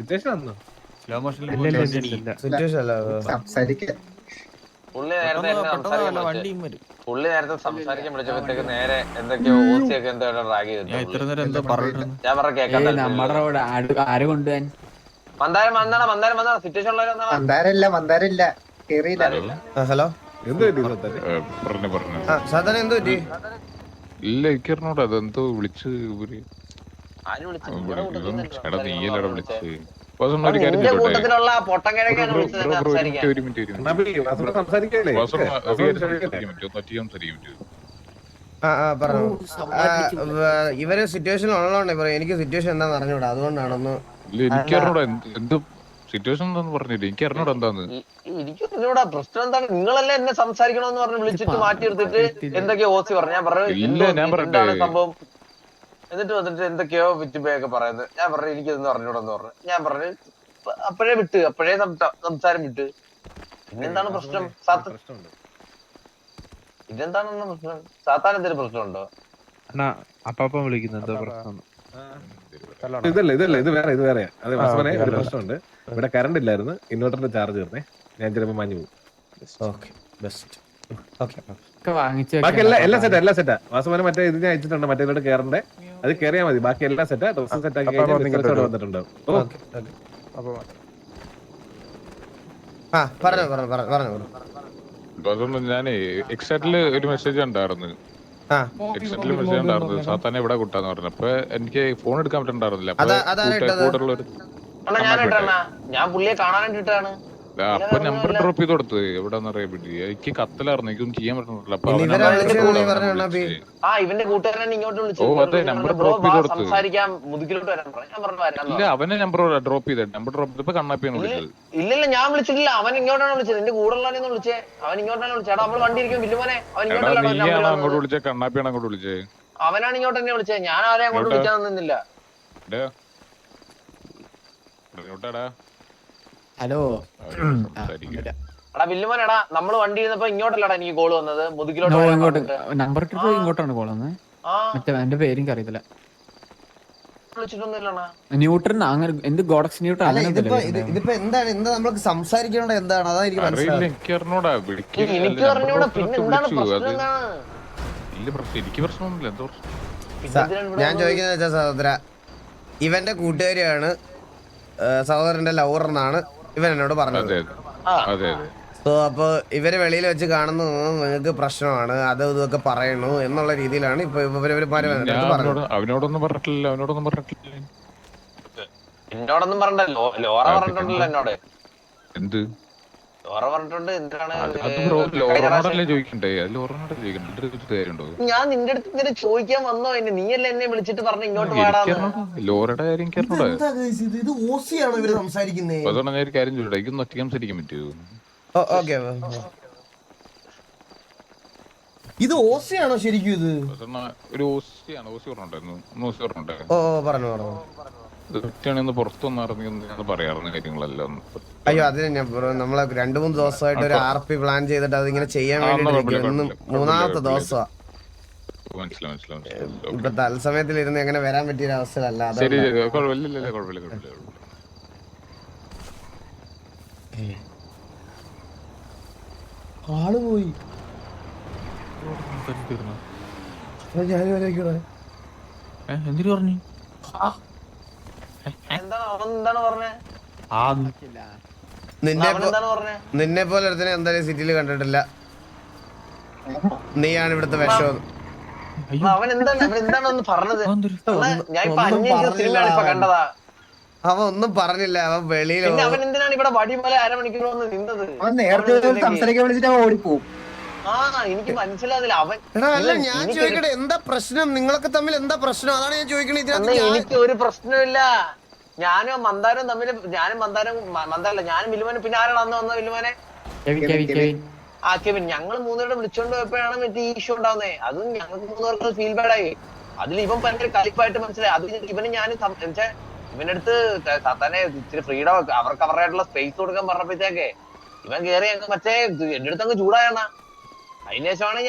Situation വന്നു slow മോഷനിൽ situation അല്ല പുള്ളി നേരത്തെ സംസാരിക്കാൻ വിളിച്ചപ്പോഴത്തേക്ക് നേരെ എന്തൊക്കെയോ ഓസിയൊക്കെ എന്തോ റാഗ് ചെയ്തു. ഞാൻ പറഞ്ഞ കേൾക്കാൻ ആര് കൊണ്ടുപോകാൻ മന്ദാരം വന്നാണ് മന്ദാരം വന്നാണ് സിറ്റുവേഷൻ മന്ദാരല്ല ഹലോ പറഞ്ഞു സാധാരണ എന്ത് പറ്റി? ഇല്ല എനിക്കറിഞ്ഞൂടാ അതെന്തോ വിളിച്ച് ചേട്ടാ നീയല്ലടാ വിളിച്ച് കൂട്ടത്തിലുള്ള പൊട്ടം കിഴക്കാണ് വിളിച്ചത് സംസാരിക്കാൻ. ഒരു മിനിറ്റ് സംസാരിക്കല്ലേ? പറഞ്ഞു ഇവര് സിറ്റുവേഷൻ ഉള്ളതുകൊണ്ട് പറയും. എനിക്ക് സിറ്റുവേഷൻ എന്താന്ന് അറിഞ്ഞൂടാ, അതുകൊണ്ടാണെന്ന്. എനിക്കറിഞ്ഞൂടാ എന്ത് സിറ്റുവേഷൻ എന്താന്ന് പറഞ്ഞില്ല. എനിക്കറിഞ്ഞൂടാ എന്താന്ന്. എനിക്ക് അറിഞ്ഞൂടാ പ്രശ്നം എന്താണ്. നിങ്ങളല്ലേ എന്നെ സംസാരിക്കണമെന്ന് പറഞ്ഞ് വിളിച്ചിട്ട് മാറ്റി എടുത്തിട്ട് എന്തൊക്കെയോ ഓസി പറഞ്ഞു. ഞാൻ പറഞ്ഞു എന്താണ് സംഭവം. എന്നിട്ട് വന്നിട്ട് എന്തൊക്കെയോ വിറ്റുപോയൊക്കെ പറയുന്നത്. ഞാൻ പറഞ്ഞു എനിക്കിതൊന്നും അറിഞ്ഞൂടെന്ന് പറഞ്ഞു. ഞാൻ പറഞ്ഞു അപ്പോഴേ സംസാരം വിട്ട്. പിന്നെന്താണ് പ്രശ്നം? ഇതെന്താണെന്ന് പ്രശ്നം? സാത്താൻ എന്തെങ്കിലും പ്രശ്നമുണ്ടോ? ഇതല്ല ഇത് വേറെ. അതെ വാസവനെ ഒരു പ്രശ്നമുണ്ട്. ഇവിടെ കറണ്ട് ഇല്ലായിരുന്നു, ഇൻവെർട്ടറിന്റെ ചാർജ് തീർന്നേ. ഞാൻ ചിലപ്പോ മാഞ്ഞു പോകും. ബാക്കി എല്ലാം സെറ്റാ. വാസവനെ മറ്റേ ഇതിനെ അയച്ചിട്ടുണ്ട്, മറ്റേ ഇവിടെ കയറണ്ടേ, അത് കയറിയാൽ മതി. ബാക്കി എല്ലാം സെറ്റാ. ഡ്രസ് സെറ്റ് ആക്കി വന്നിട്ടുണ്ട്. ഞാനേ എക്സാറ്റില് ഒരു മെസ്സേജ് ഉണ്ടായിരുന്നു. സാത്താനെ എവിടെ കൂട്ടാന്ന് പറഞ്ഞപ്പോ എനിക്ക് ഫോൺ എടുക്കാൻ പറ്റണ്ടായിരുന്നില്ല. ഞാൻ പുള്ളിയെ കാണാനായിട്ടാണ്. അപ്പൊ നമ്പർ ഡ്രോപ്പ് ചെയ്ത് കൊടുത്ത് എവിടെന്ന് അറിയാൻ പറ്റി. എനിക്ക് കത്തലായിരുന്നു, എനിക്കൊന്നും ചെയ്യാൻ പറ്റുന്നില്ല. ഇവന്റെ കൂട്ടുകാരനെ ഇങ്ങോട്ട് വിളിച്ചു. നമ്പർ ഡ്രോപ്പ് ചെയ്ത് കൊടുത്ത് ഇല്ല അവനെ നമ്പർ ഡ്രോപ്പ് ചെയ്ത നമ്പർ ഡ്രോപ്പ് ചെയ്തപ്പോ കണ്ണാപ്പിയാണ് വിളിച്ചത്. ഇല്ല ഞാൻ വിളിച്ചിട്ടില്ല. അവൻ ഇങ്ങോട്ടാണ് വിളിച്ചത്. എന്റെ കൂടെ ഉള്ളവനെ വിളിച്ചേ. അവൻ ഇങ്ങോട്ടാണ് വിളിച്ചത്. നമ്മൾ വണ്ടി ഇരിക്കും വില്ലുമോനെ. അവൻ അങ്ങോട്ട് വിളിച്ചേ, കണ്ണാപ്പിയാണ് അങ്ങോട്ട് വിളിച്ചേ. അവനാണ് ഇങ്ങോട്ട് തന്നെ വിളിച്ചത്. ഞാൻ ആരെ അങ്ങോട്ട് വിളിക്കാൻ നിന്നില്ല. ഹലോ എടാ വില്ലുമോനെടാ, നമ്മള് വണ്ടി ഇരുന്നപ്പോ ഇങ്ങോട്ടല്ലടാ എനിക്ക് കോള് വന്നത്. മുതുകിലോട്ട് നമ്പർ ഇട്ടിട്ട് ഇങ്ങോട്ടാണ് കോൾ വന്നത്. മറ്റേ എന്റെ പേരും അറിയത്തില്ല. ന്യൂട്രൻ അങ്ങനെ എന്ത് ഗോഡക്സ് ന്യൂട്രൻ ഇതിപ്പോ എന്താണ് നമ്മൾക്ക് സംസാരിക്കേണ്ടത് എന്താണ്? അതാ എനിക്ക് മനസ്സിലായി. എനിക്ക് പറഞ്ഞൂടാ. പിന്നെ എന്താണ് ഞാൻ ചോദിക്കുന്നത് വെച്ചാ സഹോദര, ഇവന്റെ കൂട്ടുകാരിയാണ് സഹോദരന്റെ ലവർ എന്നാണ് ഇവൻ എന്നോട് പറഞ്ഞത്. സോ അപ്പൊ ഇവര് വെളിയിൽ വെച്ച് കാണുന്നു, നിങ്ങൾക്ക് പ്രശ്നമാണ്, അത് ഇതൊക്കെ പറയണു എന്നുള്ള രീതിയിലാണ് ഇപ്പൊ അവനോടൊന്നും പറഞ്ഞിട്ടില്ല. എന്നോടൊന്നും പറഞ്ഞല്ലോ. ലോറ പറഞ്ഞിട്ടുണ്ടല്ലോ എന്നോട്. എന്ത് ലോറ പറഞ്ഞിട്ടുണ്ട്. എന്താണ് ഞാൻ നിന്റെ അടുത്ത് ഇങ്ങനെ ചോദിക്കാൻ വന്നോ? നീയല്ലേ എന്നെ വിളിച്ചിട്ട് പറഞ്ഞു ഇങ്ങോട്ട് പാടാന്ന്. ലോറയുടെ കാര്യം ഇത് ഓസിയാണോ ഇവര് സംസാരിക്കുന്നത്? അതുകൊണ്ട് ഞാൻ ഒരു കാര്യം ചോദിച്ചു, ഇതൊന്നും ഒറ്റ സംസാരിക്കാൻ പറ്റുമോ? ഇത് ഓസിയാണോ ശരിക്കും? ഇത് ഒരു ഓസിയാണ്. ഓസി പറഞ്ഞിട്ടുണ്ടായിരുന്നു. പുറത്തൊന്നും അറിഞ്ഞു പറയാറുന്ന കാര്യങ്ങളെല്ലാം. അയ്യോ അതിന് നമ്മളെ 2-3 ദിവസമായിട്ട് ഒരു RP പ്ലാൻ ചെയ്തിട്ട് അതിങ്ങനെ ചെയ്യാൻ വേണ്ടി മൂന്നാമത്തെ ദിവസമാ. ഇപ്പൊ തത്സമയത്തിലിരുന്ന് എങ്ങനെ വരാൻ പറ്റിയ അവസ്ഥയല്ല. ആള് പോയി. എന്തിനു പറഞ്ഞു? നിന്നെ പോലെ ഒരുത്തനെ എന്തായാലും സിറ്റിയിൽ കണ്ടിട്ടില്ല. നീയാണ് ഇവിടുത്തെ വിഷം. അവൻ ഒന്നും പറഞ്ഞില്ല. അവൻ വെളിയിൽ ഓടിപ്പോവും. എനിക്ക് മനസ്സിലാവില്ല. ഞാൻ ചോദിക്കട്ടെ, എന്താ പ്രശ്നം? നിങ്ങളൊക്കെ തമ്മിൽ എന്താ പ്രശ്നം? അതാണ് ഞാൻ ചോദിക്കണേ. എനിക്ക് ഒരു പ്രശ്നമില്ല. ഞാനും മന്ദാരം തമ്മിൽ, ഞാനും വില്ലുമോനെ. പിന്നെ ആരാണ് അന്ന് വന്ന വില്ലുമോനെ? കെവിൻ. ഞങ്ങൾ 3 പേരുടെ വിളിച്ചോണ്ട് പോയപ്പോഴാണ് മറ്റേ ഈ ഇഷ്യൂ ഉണ്ടാവുന്നേ. അതും ഞങ്ങൾക്ക് 3 പേർക്ക് ഫീൽ ബാഡ് ആയി. അതിൽ ഇവൻ ഭയങ്കര കലിപ്പായിട്ട് മനസ്സിലായി. അത് ഇവന് ഞാൻ ഇവന്റെ അടുത്ത് സാത്താനെ ഇച്ചിരി ഫ്രീഡം അവർക്ക് അവരുടെയായിട്ടുള്ള സ്പേസ് കൊടുക്കാൻ പറഞ്ഞപ്പോഴത്തേക്കെ ഇവൻ കേറി മറ്റേ എന്റെ അടുത്ത് അങ്ങ് ചൂടായണ. അതിനുശേഷമാണ്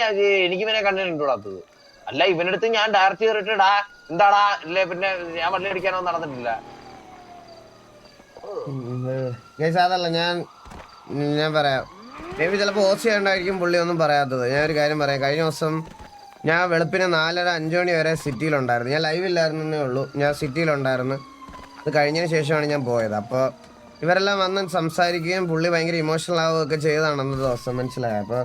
എനിക്ക് ഇവനെ കണ്ടിട്ടുണ്ടാത്തത്. അല്ല ഇവന്റെ അടുത്ത് ഞാൻ ഡയറക്റ്റ് കയറിട്ട് എന്താടാ ഇല്ലേ പിന്നെ ഞാൻ വള്ളി അടിക്കാനൊന്നും നടന്നിട്ടില്ല. അതല്ല ഞാൻ പറയാം. മേ ബി ചിലപ്പോൾ ഓസി ആയിട്ടായിരിക്കും പുള്ളി ഒന്നും പറയാത്തത്. ഞാനൊരു കാര്യം പറയാം. കഴിഞ്ഞ ദിവസം ഞാൻ വെളുപ്പിന് 4:30-5 മണി വരെ സിറ്റിയിലുണ്ടായിരുന്നു. ഞാൻ ലൈവില്ലായിരുന്നേ ഉള്ളൂ. ഞാൻ സിറ്റിയിലുണ്ടായിരുന്നു. അത് കഴിഞ്ഞതിന് ശേഷമാണ് ഞാൻ പോയത്. അപ്പോൾ ഇവരെല്ലാം വന്ന് സംസാരിക്കുകയും പുള്ളി ഭയങ്കര ഇമോഷണൽ ആവുകയൊക്കെ ചെയ്തതാണ് അന്നത്തെ ദിവസം. മനസ്സിലായത്. അപ്പോൾ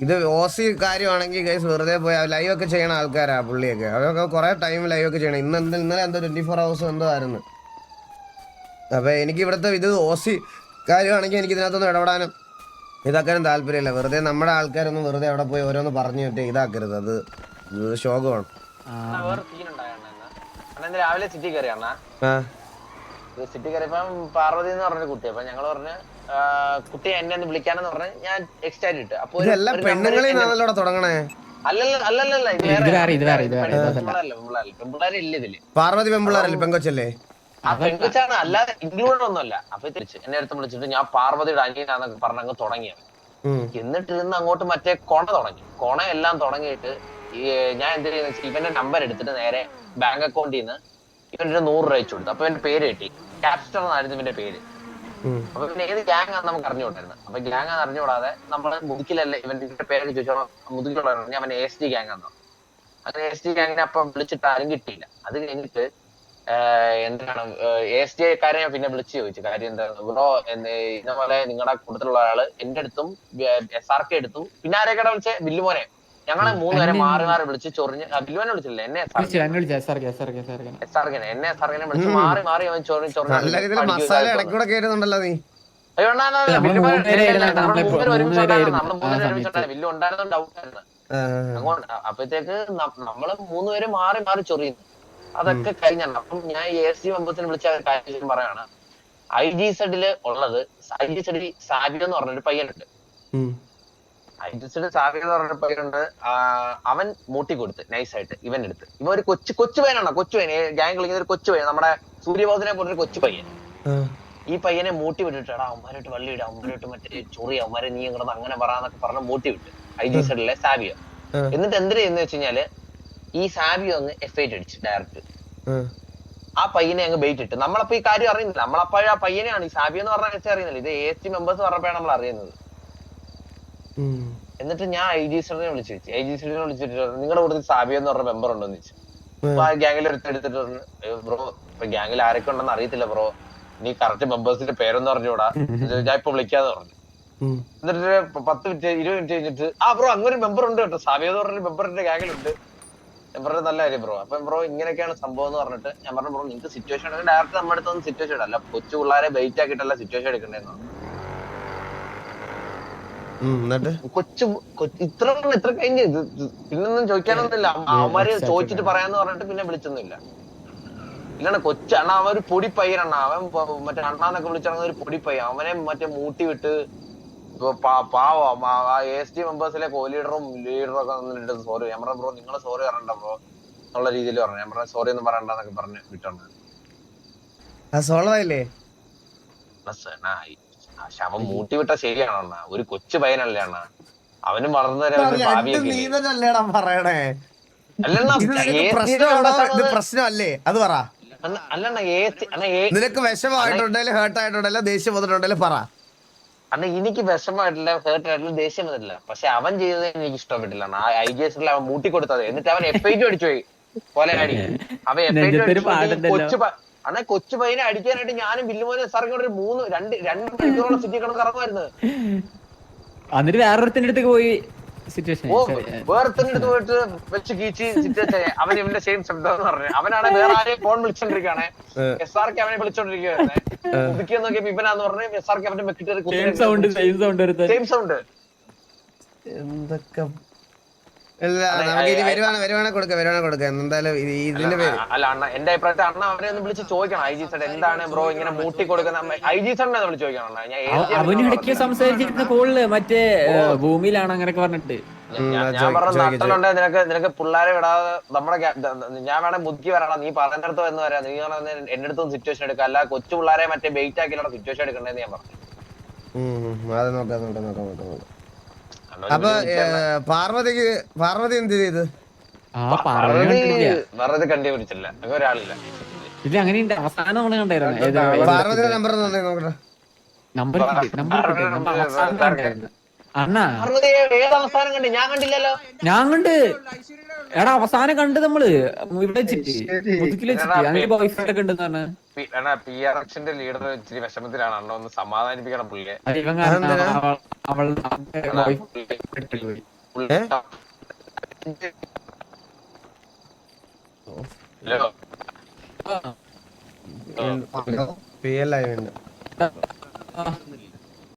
ഇത് ഓസി കാര്യമാണെങ്കിൽ ഗൈസ് വെറുതെ പോയി ലൈവൊക്കെ ചെയ്യണ ആൾക്കാരാ പുള്ളിയൊക്കെ. അവരൊക്കെ കുറേ ടൈം ലൈവൊക്കെ ചെയ്യണം. ഇന്നലെ എന്തോ 24 hours എന്തോ ആയിരുന്നു. അപ്പോൾ എനിക്ക് ഇവിടുത്തെ ഇത് ഓസി കാര്യമാണെങ്കിൽ എനിക്ക് ഇതിനകത്തൊന്നും ഇടപെടാനും ഇതാക്കാനും താല്പര്യമില്ല. വെറുതെ നമ്മുടെ ആൾക്കാരൊന്നും വെറുതെ അവിടെ പോയി ഓരോന്ന് പറഞ്ഞു വിട്ട് ഇതാക്കരുത്. അത് ശോകമാണ്. രാവിലെ സിറ്റി കയറിയാണ്. സിറ്റി കയറിയപ്പം പാർവതി എന്ന് പറഞ്ഞൊരു കുട്ടി. അപ്പൊ ഞങ്ങള് പറഞ്ഞ് കുട്ടി എന്നെ ഒന്ന് വിളിക്കാനെന്ന് പറഞ്ഞ് ഞാൻ എക്സ്റ്റാൻഡ് ഇട്ട്. അപ്പൊ പെണ്ണുങ്ങളെ തുടങ്ങണേ. അല്ലല്ല പെൺപിള്ളേരില്ല ഇതില്. പാർവതി പെൺപിള്ളേരല്ലേ? പെങ്കൊച്ചല്ലേ? ആ പെൺകൊച്ചാണ്, അല്ലാതെ ഇൻക്ലൂഡഡ് ഒന്നുമല്ല. അപ്പൊ എന്നെ അടുത്ത് വിളിച്ചിട്ട് ഞാൻ പാർവതിയുടെ അനിയനാന്നൊക്കെ പറഞ്ഞങ്ങ് തുടങ്ങിയത്. എന്നിട്ട് ഇരുന്ന് അങ്ങോട്ട് മറ്റേ കൊണ എല്ലാം തുടങ്ങിയിട്ട് ഞാൻ എന്ത് ചെയ്യുന്ന വെച്ചാൽ ഇവന്റെ നമ്പർ എടുത്തിട്ട് നേരെ ബാങ്ക് അക്കൗണ്ടിൽ നിന്ന് ഇവന്റെ 100 രൂപ അയച്ചു കൊടുത്തു. അപ്പൊ ഇവന്റെ പേര് കിട്ടി. ക്യാപ്സ്റ്റർ എന്നായിരുന്നു ഇവന്റെ പേര്. അപ്പൊ പിന്നെ ഏത് ഗ്യാങ് ആണെന്ന് നമുക്ക് അറിഞ്ഞുകൊണ്ടിരുന്നത്. അപ്പൊ ഗ്യാങ് ആണെന്ന് അറിഞ്ഞുകൂടാതെ നമ്മള് മുതുക്കിലല്ലേ ഇവന്റെ പേരൊക്കെ ചോദിച്ചോളാം. മുതുക്കിലുള്ള ഞാൻ അവൻ ASD ഗ്യാങ് ആണെന്നോ. അങ്ങനെ ASD ഗ്യാങ്ങിനെ അപ്പം വിളിച്ചിട്ട് ആരും കിട്ടിയില്ല. അത് കഴിഞ്ഞിട്ട് എന്താണ് ASD കാരെ ഞാൻ പിന്നെ വിളിച്ചു ചോദിച്ചു കാര്യം എന്താണ് ബ്രോ ഇതേപോലെ നിങ്ങളുടെ കൂട്ടത്തിലുള്ള ആള് എന്റെ അടുത്തും SRK എടുത്തു. പിന്നെ ആരെയൊക്കെ വിളിച്ചേ? ബില്ലുമോനെ. ഞങ്ങളെ 3 പേരെ മാറി വിളിച്ച് ചൊറിഞ്ഞ്. ബില്ലുമോനെ വിളിച്ചില്ല, എന്നെ SRKനെ വിളിച്ച് മാറി അവൻ ചൊറിഞ്ഞ് ബില്ല് ഉണ്ടായിരുന്നു ഡൗട്ടായിരുന്നു അങ്ങോട്ട്. അപ്പഴത്തേക്ക് നമ്മള് 3 പേര് മാറി ചൊറിയുന്നു. അതൊക്കെ കഴിഞ്ഞാണ്. അപ്പം ഞാൻ ASD മെമ്പേഴ്സിനെ വിളിച്ച കാര്യം പറയാണ്. IGZ ഉള്ളത് IGZ സാബിയോ എന്ന് പറഞ്ഞൊരു പയ്യനുണ്ട്. IGZ സാബിയോ എന്ന് പറഞ്ഞൊരു പയ്യനുണ്ട്. അവൻ മൂട്ടി കൊടുത്ത് നൈസായിട്ട് ഇവന്റെ അടുത്ത്. ഇവൻ ഒരു കൊച്ചു പയ്യനാണ്. കൊച്ചു പയ്യൻ ഗ്യാങ് കളിക്കുന്ന ഒരു കൊച്ചു പയ്യൻ. നമ്മുടെ സൂര്യബോധനെ പോലൊരു കൊച്ചു പയ്യൻ. ഈ പയ്യനെ മൂട്ടി വിട്ടിട്ടാ അവന്മാരായിട്ട് വള്ളിയിട, അവന്മാരായിട്ട് മറ്റേ ചൊറി, അവന്മാരെ നീ ഇങ്ങോട്ട് അങ്ങനെ പറയാന്നൊക്കെ പറഞ്ഞ് മൂട്ടി വിട്ട് IGZ സാബിയോ. എന്നിട്ട് എന്തിനു ചെയ്യുന്ന വെച്ച് കഴിഞ്ഞാല് ഈ സാബിയോ അങ്ങ് F8 അടിച്ചു ഡയറക്റ്റ്. ആ പയ്യനെ അങ്ങ് ബെയിറ്റ് ഇട്ട്. നമ്മളപ്പോ ഈ കാര്യം അറിയുന്നില്ല. നമ്മളപ്പോഴും ആ പയ്യനെയാണ് ഈ സാബിയോ എന്ന് പറഞ്ഞ വെച്ചാൽ അറിയുന്നില്ല. ഇത് ASD മെമ്പേഴ്സ് പറഞ്ഞപ്പോഴാണ് നമ്മൾ അറിയുന്നത്. എന്നിട്ട് ഞാൻ IGZ വിളിച്ചു വെച്ചു. IGZ വിളിച്ചിട്ട് നിങ്ങളുടെ കൂട്ടത്തിൽ സാബിയോ എന്ന് പറഞ്ഞ മെമ്പർ ഉണ്ടോന്ന് ചോദിച്ചു. അപ്പൊ ആ ഗ്യാങ്ങിൽ എടുത്തിട്ട് ബ്രോ ഇപ്പൊ ഗ്യാങ്ങിൽ ആരൊക്കെ ഉണ്ടെന്ന് അറിയത്തില്ല ബ്രോ, നീ കറക്റ്റ് മെമ്പേഴ്സിന്റെ പേരൊന്നും അറിഞ്ഞൂടാ, ഞാൻ ഇപ്പൊ വിളിക്കാന്ന് പറഞ്ഞു. എന്നിട്ട് 10 മിനിറ്റ് 20 മിനിറ്റ് കഴിഞ്ഞിട്ട് ബ്രോ അങ്ങനെ മെമ്പർ ഉണ്ട് കേട്ടോ, സാബിയോ എന്ന് പറഞ്ഞ മെമ്പറിന്റെ ഗ്യാങ്ങിലുണ്ട്. ഞാൻ പറഞ്ഞ നല്ല കാര്യം ബ്രോ. അപ്പൊ ബ്രോ ഇങ്ങനെയൊക്കെയാണ് സംഭവം എന്ന് പറഞ്ഞിട്ട് ഞാൻ പറഞ്ഞു ബ്രോ നിങ്ങൾക്ക് സിറ്റുവേഷൻ ഡയറക്റ്റ് നമ്മുടെ അടുത്തൊന്നും സിറ്റുവേഷൻ ഇടല്ല, കൊച്ചു പിള്ളേരെ ബെയിറ്റ് ആക്കിയിട്ടല്ല സിറ്റുവേഷൻ എടുക്കണ്ടേന്ന് പറഞ്ഞു. കൊച്ചു ഇത്ര കഴിഞ്ഞ് പിന്നൊന്നും ചോദിക്കാനൊന്നുമില്ല. അവന്മാര് ചോദിച്ചിട്ട് പറയാന്ന് പറഞ്ഞിട്ട് പിന്നെ വിളിച്ചൊന്നുമില്ല. ഇല്ലാണ് കൊച്ചണ്ണ, അവൻ ഒരു പൊടി പയ്യനണ്ണ. അവൻ മറ്റേ അണ്ണാന്നൊക്കെ വിളിച്ചിറങ്ങുന്ന ഒരു പൊടി പയ്യൻ. അവനെ മറ്റേ മൂട്ടി വിട്ട് പാവം ASD മെമ്പേഴ്സിലെ ലീഡറും ഒക്കെ വന്നിട്ട് സോറി. ഞാൻ പറഞ്ഞ ബ്രോ നിങ്ങള് സോറി പറയണ്ട ബ്രോ എന്നുള്ള രീതിയിൽ പറഞ്ഞു. ഞാൻ പറഞ്ഞ സോറി ഒന്നും പറയണ്ടെന്നൊക്കെ പറഞ്ഞ് വിട്ടോണ്ട് ശവം മൂട്ടി വിട്ട ശരിയാണോ അണ്ണ? ഒരു കൊച്ചു പയ്യനല്ലേ അണ്ണ? അവനും വളർന്നു വരാൻ പ്രശ്നമല്ലേ അത് പറ. അല്ലണ്ണ നിനക്ക് വിഷമമായിട്ടുണ്ടല്ലോ ഹേർട്ട് ആയിട്ടുണ്ടല്ലോ ദേഷ്യം വന്നിട്ടുണ്ടല്ലോ പറ. അണ്ണ എനിക്ക് വിഷമമായിട്ടില്ല ഹേർട്ട് ആയിട്ടില്ല ദേഷ്യം വന്നിട്ടില്ല. പക്ഷെ അവൻ ചെയ്തത് എനിക്ക് ഇഷ്ടപ്പെട്ടില്ല. IGZ അവൻ മൂട്ടി കൊടുത്തത്. എന്നിട്ട് അവൻ F8 അടിച്ചു പോയി കൊലയാടി. അവൻ F8 അണ്ണാ കൊച്ചു പയ്യനെ അടിക്കാനായിട്ട് ഞാനും ബില്ലുമോനെ സാറിനോട് 2 മണിക്കൂറോളം സിറ്റി കിടന്ന് കറങ്ങുമായിരുന്നു. എന്നിട്ട് വേറൊരുത്തിന്റെ അടുത്തേക്ക് പോയി വേറത്തിന്റെ അടുത്ത് പോയിട്ട് വെച്ച് കീച്ച് സിറ്റുവേഷൻ. അവൻ ഇവന്റെ സെയിം ശബ്ദം എന്ന് പറഞ്ഞു. അവനാണ് വേറെ ആരെയും ഫോൺ വിളിച്ചോണ്ടിരിക്കുകയാണ്. SRK അവനെ വിളിച്ചോണ്ടിരിക്കുകയായിരുന്നേ. പുതുക്കിയ നോക്കിയപ്പോ ഇവനാന്ന് പറഞ്ഞു. SRK അവന്റെ മെക്കിട്ട് സെയിം സൗണ്ട്. എന്തൊക്കെ അല്ല അണ്ണ എന്റെ അഭിപ്രായത്തിൽ അണ്ണ അവരെ ഒന്ന് വിളിച്ച് ചോദിക്കണം. IGZ എന്താണ് ബ്രോ ഇങ്ങനെ മൂട്ടി കൊടുക്കുന്ന? IGZ വിളിച്ച് ചോദിക്കണം. അവനിടയ്ക്ക് സംസാരിച്ചിരുന്ന കോളില് മറ്റേ ഭൂമിയിലാണ് അങ്ങനെയൊക്കെ പറഞ്ഞിട്ട് ഞാൻ പറഞ്ഞ നട്ടലുണ്ട് നിനക്ക് പിള്ളേരെ വിടാതെ നമ്മുടെ ഞാൻ വേണേ മുതുക്കി വരണം, നീ പറഞ്ഞ അടുത്ത് എന്ന് പറയാം, നീ എന്റെ അടുത്തും സിറ്റുവേഷൻ എടുക്കാം, അല്ല കൊച്ചു പിള്ളേരെ മറ്റേ ബെയിറ്റ് ആക്കിയുള്ള സിറ്റുവേഷൻ എടുക്കണ്ടേന്ന് ഞാൻ പറഞ്ഞു. അപ്പൊ പാർവതി എന്ത് ചെയ്ത്? പാർവതി കണ്ടുപിടിച്ചില്ല, ഒരാളില്ല. ഇല്ല അങ്ങനെയുണ്ട് അവസാനം നമ്മള് കണ്ടായിരുന്നു പാർവതിയുടെ നമ്പർ നോക്കട്ടെ. നമ്പർ അവസാനം കണ്ടായിരുന്നു അണ്ണാ. ഏത് അവസാനം കണ്ടി? ഞാൻ കണ്ടില്ലല്ലോ. ഞാൻ കണ്ട് എടാ അവസാനം കണ്ട് നമ്മള് ഇവിടെ വെച്ചിട്ട് മുതുക്കിൽ വെച്ചിട്ട് അങ്ങനെ ബോയ് ഫ്രണ്ട് ഒക്കെ ഉണ്ടെന്ന് പറഞ്ഞ PRXന്റെ ലീഡർ ഇച്ചിരി വിഷമത്തിലാണ് അണ്ണ, ഒന്ന് സമാധാനിപ്പിക്കണം പുള്ളിയെ. ഇവൻ കാരണം അവൾ ഹലോ PL ആയി വേണ്ട.